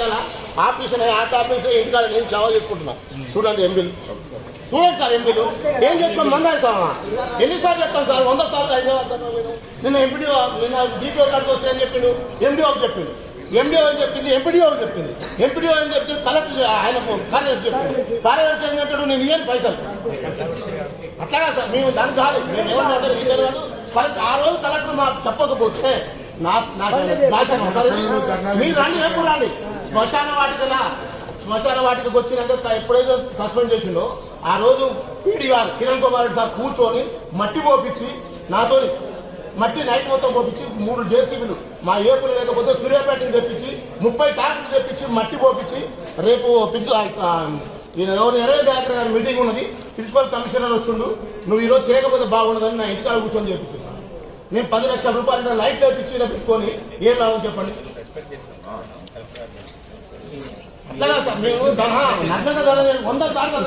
ఇచ్చేలా ఆఫీసులు ఇంటికాడ నేను సేవ చేసుకుంటున్నాను. చూడండి ఎంపీలు, చూడండి సార్ ఎంపీలు ఏం చేసుకోండి. మందాయి సార్ ఎన్నిసార్లు చెప్తాను సార్, 100 సార్లు అయినా. నిన్న ఎంపీడీఓ నిన్న డీపీఓ కాడికి వస్తే అని చెప్పిండు, ఎండిఓకి చెప్పిండు, ఎండిఓ అని చెప్పింది, ఎంపీడీఓకి చెప్పింది, ఎంపీడీఓ అని చెప్పింది, కలెక్టర్ ఆయన కార్యదర్శి చెప్పింది, కార్యదర్శి అని చెప్పాడు నేను ఇయ్యను పైసలు. అట్లాగా సార్ మేము దానికి కాదు, మేము ఏమన్నా కాదు. కలెక్టర్ ఆ రోజు కలెక్టర్ మాకు చెప్పకపోతే మీరు రండి, ఎప్పుడు రండి. శ్మశాన వాటికి వచ్చినాక ఎప్పుడైతే సస్పెండ్ చేసిండో ఆ రోజు పీడీఆర్ కిరణ్ కుమార్ రెడ్డి సార్ కూర్చొని మట్టి పోపించి నాతో మట్టి నైట్ మొత్తం పోపించి 3 జేసీబీలు మా ఏపులు లేకపోతే సూర్యాపేటని తెప్పించి 30 ట్రాక్టర్లు తెప్పించి మట్టి పోపించి రేపు ఈయన ఎవరు 20 తారీఖు గారి మీటింగ్ ఉన్నది, ప్రిన్సిపల్ కమిషనర్ వస్తుండు, నువ్వు ఈరోజు చేయకపోతే బాగుండదని నా ఇంటికాడ కూర్చొని చెప్పింది. నేను 10 లక్షల రూపాయలు లైట్ తెప్పించి పెట్టుకొని ఏం లాభం చెప్పండి. అట్లాగా సార్ మేము నగ్నంగా 100 సార్లు